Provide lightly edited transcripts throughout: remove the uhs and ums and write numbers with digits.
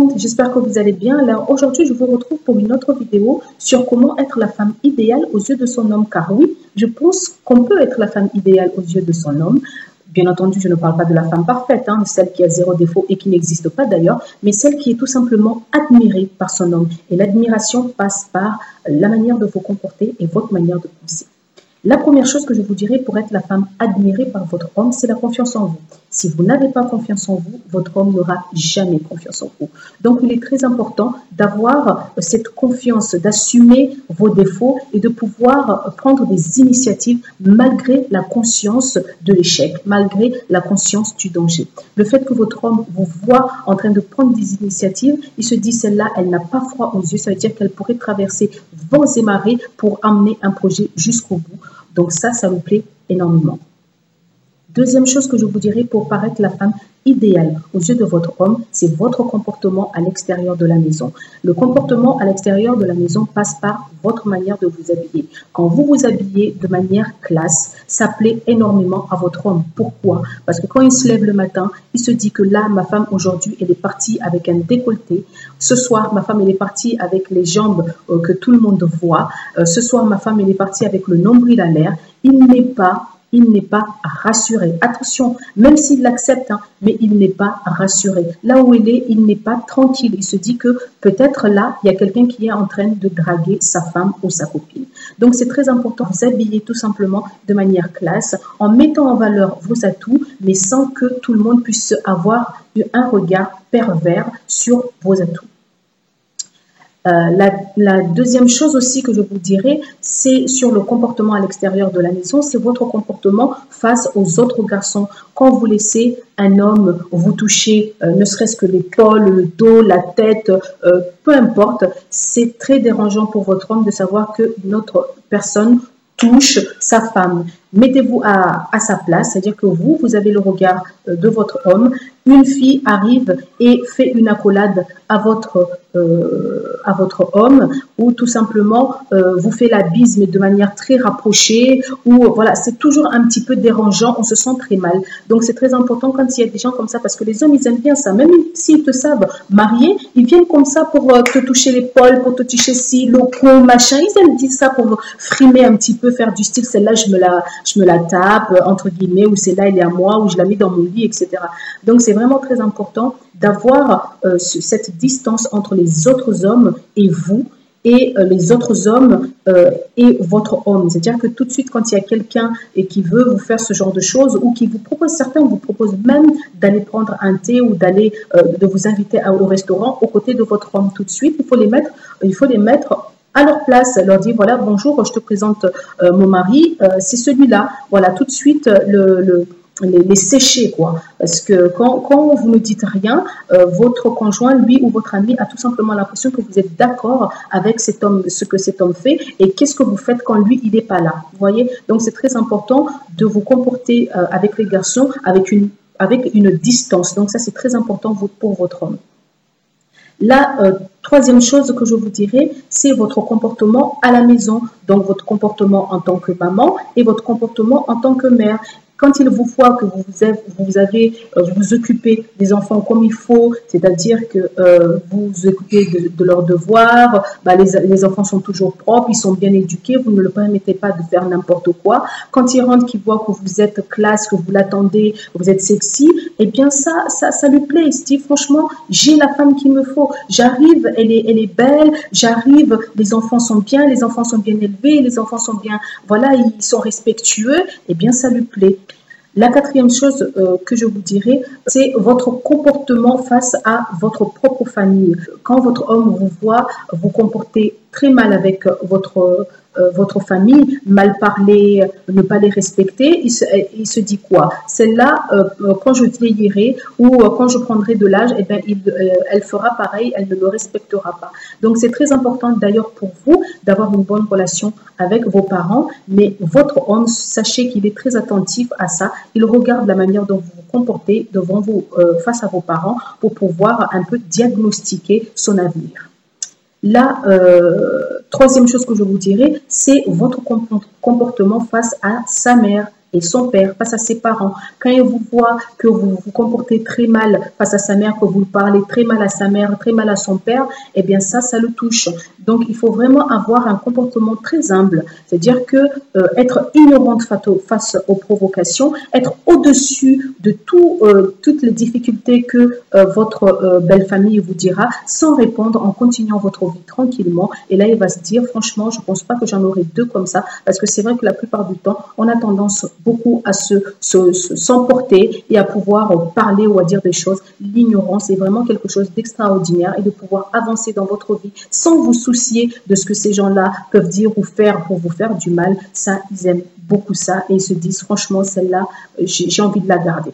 monde, j'espère que vous allez bien. Alors aujourd'hui, je vous retrouve pour une autre vidéo sur comment être la femme idéale aux yeux de son homme. Car oui, je pense qu'on peut être la femme idéale aux yeux de son homme. Bien entendu, je ne parle pas de la femme parfaite, celle qui a zéro défaut et qui n'existe pas d'ailleurs, mais celle qui est tout simplement admirée par son homme. Et l'admiration passe par la manière de vous comporter et votre manière de penser. La première chose que je vous dirais pour être la femme admirée par votre homme, c'est la confiance en vous. Si vous n'avez pas confiance en vous, votre homme n'aura jamais confiance en vous. Donc, il est très important d'avoir cette confiance, d'assumer vos défauts et de pouvoir prendre des initiatives malgré la conscience de l'échec, malgré la conscience du danger. Le fait que votre homme vous voit en train de prendre des initiatives, il se dit celle-là, elle n'a pas froid aux yeux, ça veut dire qu'elle pourrait traverser vents et marées pour amener un projet jusqu'au bout. Donc ça me plaît énormément. Deuxième chose que je vous dirais pour paraître la femme idéale aux yeux de votre homme, c'est votre comportement à l'extérieur de la maison. Le comportement à l'extérieur de la maison passe par votre manière de vous habiller. Quand vous vous habillez de manière classe, ça plaît énormément à votre homme. Pourquoi? Parce que quand il se lève le matin, il se dit que là, ma femme aujourd'hui, elle est partie avec un décolleté. Ce soir, ma femme, elle est partie avec les jambes que tout le monde voit. Ce soir, ma femme, elle est partie avec le nombril à l'air. Il n'est pas rassuré. Attention, même s'il l'accepte, mais il n'est pas rassuré. Là où il est, il n'est pas tranquille. Il se dit que peut-être là, il y a quelqu'un qui est en train de draguer sa femme ou sa copine. Donc, c'est très important de vous habiller tout simplement de manière classe, en mettant en valeur vos atouts, mais sans que tout le monde puisse avoir un regard pervers sur vos atouts. La deuxième chose aussi que je vous dirais, c'est sur le comportement à l'extérieur de la maison, c'est votre comportement face aux autres garçons. Quand vous laissez un homme vous toucher, ne serait-ce que l'épaule, le dos, la tête, peu importe, c'est très dérangeant pour votre homme de savoir que notre personne touche sa femme. Mettez-vous à sa place, c'est-à-dire que vous avez le regard de votre homme. Une fille arrive et fait une accolade à votre homme, ou tout simplement vous fait la bise mais de manière très rapprochée, ou voilà, c'est toujours un petit peu dérangeant, on se sent très mal. Donc c'est très important quand il y a des gens comme ça, parce que les hommes ils aiment bien ça, même s'ils te savent marier, ils viennent comme ça pour te toucher l'épaule, pour te toucher ci, le cou, machin, ils aiment dire ça pour frimer un petit peu, faire du style, celle-là je me la tape, entre guillemets, ou celle-là elle est à moi, ou je la mets dans mon lit, etc. Donc c'est vraiment très important d'avoir cette distance entre les autres hommes et vous, et les autres hommes et votre homme. C'est-à-dire que tout de suite, quand il y a quelqu'un qui veut vous faire ce genre de choses, ou qui vous propose, certains vous proposent même d'aller prendre un thé ou d'aller de vous inviter au restaurant aux côtés de votre homme, tout de suite, il faut les mettre à leur place, leur dire voilà, bonjour, je te présente mon mari, c'est celui-là. Voilà, tout de suite les sécher, quoi. Parce que quand vous ne dites rien, votre conjoint, lui ou votre ami, a tout simplement l'impression que vous êtes d'accord avec cet homme, ce que cet homme fait, et qu'est-ce que vous faites quand lui, il n'est pas là. Vous voyez? Donc, c'est très important de vous comporter avec les garçons avec une distance. Donc, ça, c'est très important pour votre homme. La troisième chose que je vous dirais, c'est votre comportement à la maison. Donc, votre comportement en tant que maman et votre comportement en tant que mère. Quand il vous voit que vous vous occupez des enfants comme il faut, c'est-à-dire que vous vous occupez de leurs devoirs, les enfants sont toujours propres, ils sont bien éduqués, vous ne le permettez pas de faire n'importe quoi. Quand il rentre, qu'il voit que vous êtes classe, que vous l'attendez, que vous êtes sexy, eh bien ça lui plaît. Il se dit franchement, j'ai la femme qu'il me faut. J'arrive, elle est belle, j'arrive, les enfants sont bien élevés, les enfants sont bien, voilà, ils sont respectueux, eh bien ça lui plaît. La quatrième chose que je vous dirais, c'est votre comportement face à votre propre famille. Quand votre homme vous voit vous comporter très mal avec votre famille, mal parler, ne pas les respecter, il se dit quoi? Celle-là, quand je vieillirai ou quand je prendrai de l'âge, eh bien, elle fera pareil, elle ne le respectera pas. Donc, c'est très important d'ailleurs pour vous d'avoir une bonne relation avec vos parents, mais votre homme, sachez qu'il est très attentif à ça. Il regarde la manière dont vous vous comportez devant vous, face à vos parents, pour pouvoir un peu diagnostiquer son avenir. La troisième chose que je vous dirais, c'est votre comportement face à sa mère et son père, face à ses parents. Quand il vous voit que vous vous comportez très mal face à sa mère, que vous parlez très mal à sa mère, très mal à son père, eh bien ça le touche. Donc il faut vraiment avoir un comportement très humble, c'est-à-dire que être ignorante face aux provocations, être au-dessus de toutes les difficultés que votre belle famille vous dira, sans répondre, en continuant votre vie tranquillement. Et là, il va se dire, franchement, je ne pense pas que j'en aurai deux comme ça, parce que c'est vrai que la plupart du temps, on a tendance beaucoup à s'emporter et à pouvoir parler ou à dire des choses. L'ignorance est vraiment quelque chose d'extraordinaire, et de pouvoir avancer dans votre vie sans vous soucier de ce que ces gens-là peuvent dire ou faire pour vous faire du mal. Ça, ils aiment beaucoup ça, et ils se disent, franchement, celle-là, j'ai envie de la garder.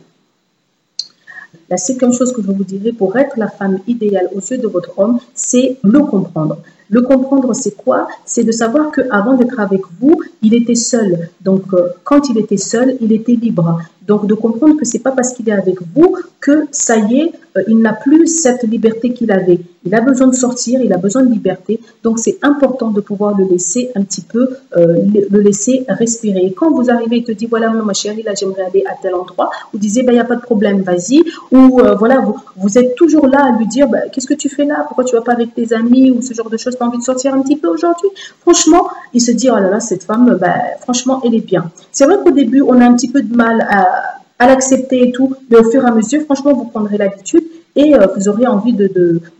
La cinquième chose que je vous dirais pour être la femme idéale aux yeux de votre homme, c'est le comprendre. Le comprendre, c'est quoi? C'est de savoir qu'avant d'être avec vous, il était seul. Donc, quand il était seul, il était libre. Donc, de comprendre que c'est pas parce qu'il est avec vous que ça y est, il n'a plus cette liberté qu'il avait. Il a besoin de sortir, il a besoin de liberté. Donc, c'est important de pouvoir le laisser un petit peu, le laisser respirer. Et quand vous arrivez, il te dit, voilà, ma chérie, là, j'aimerais aller à tel endroit. Vous disiez, ben, il n'y a pas de problème, vas-y. Ou, voilà, vous êtes toujours là à lui dire, ben, qu'est-ce que tu fais là? Pourquoi tu vas pas avec tes amis ou ce genre de choses? Tu as envie de sortir un petit peu aujourd'hui? Franchement, il se dit, oh là là, cette femme, ben, franchement, elle est bien. C'est vrai qu'au début, on a un petit peu de mal à l'accepter et tout, mais au fur et à mesure, franchement, vous prendrez l'habitude et vous aurez envie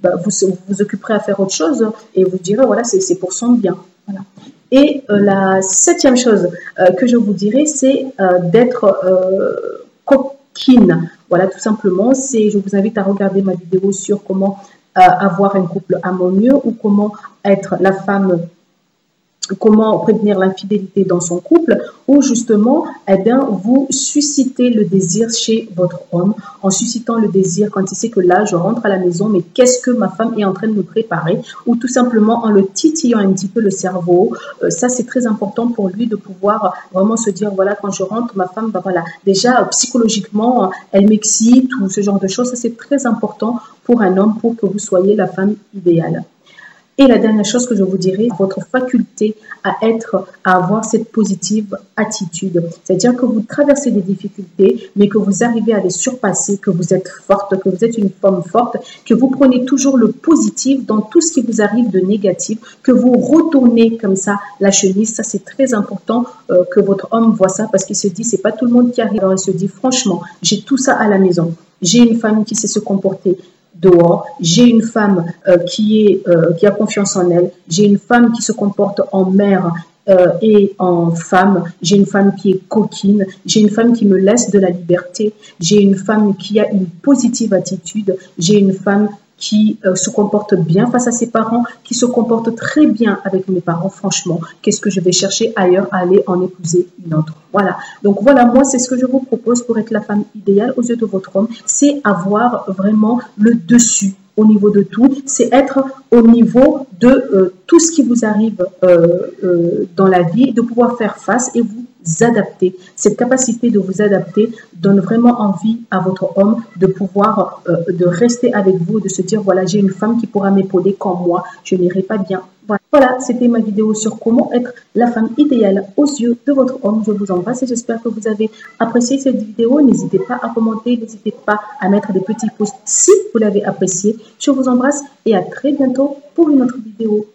vous occuperez à faire autre chose et vous direz, voilà, c'est pour son bien. Voilà. Et la septième chose que je vous dirais, c'est d'être coquine. Voilà, tout simplement, je vous invite à regarder ma vidéo sur comment avoir un couple harmonieux ou comment être la femme, comment prévenir l'infidélité dans son couple, où justement, eh bien, vous suscitez le désir chez votre homme, en suscitant le désir quand il sait que là, je rentre à la maison, mais qu'est-ce que ma femme est en train de me préparer, ou tout simplement en le titillant un petit peu le cerveau. Ça, c'est très important pour lui de pouvoir vraiment se dire, voilà, quand je rentre, ma femme, bah, voilà, déjà, psychologiquement, elle m'excite, ou ce genre de choses. Ça, c'est très important pour un homme, pour que vous soyez la femme idéale. Et la dernière chose que je vous dirais, votre faculté à avoir cette positive attitude. C'est-à-dire que vous traversez des difficultés, mais que vous arrivez à les surpasser, que vous êtes forte, que vous êtes une femme forte, que vous prenez toujours le positif dans tout ce qui vous arrive de négatif, que vous retournez comme ça la chemise. Ça, c'est très important que votre homme voit ça, parce qu'il se dit, c'est pas tout le monde qui arrive. Alors, il se dit, franchement, j'ai tout ça à la maison. J'ai une femme qui sait se comporter dehors, j'ai une femme qui a confiance en elle, j'ai une femme qui se comporte en mère et en femme, j'ai une femme qui est coquine, j'ai une femme qui me laisse de la liberté, j'ai une femme qui a une positive attitude, j'ai une femme qui se comporte bien face à ses parents, qui se comporte très bien avec mes parents. Franchement, qu'est-ce que je vais chercher ailleurs à aller en épouser une autre? Voilà. Donc voilà, moi, c'est ce que je vous propose pour être la femme idéale aux yeux de votre homme. C'est avoir vraiment le dessus au niveau de tout. C'est être au niveau de tout ce qui vous arrive dans la vie, de pouvoir faire face et vous adapter. Cette capacité de vous adapter donne vraiment envie à votre homme de pouvoir de rester avec vous, de se dire, voilà, j'ai une femme qui pourra m'épauler quand moi, je n'irai pas bien. Voilà, c'était ma vidéo sur comment être la femme idéale aux yeux de votre homme. Je vous embrasse et j'espère que vous avez apprécié cette vidéo. N'hésitez pas à commenter, n'hésitez pas à mettre des petits pouces si vous l'avez apprécié. Je vous embrasse et à très bientôt pour une autre vidéo.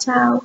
Ciao!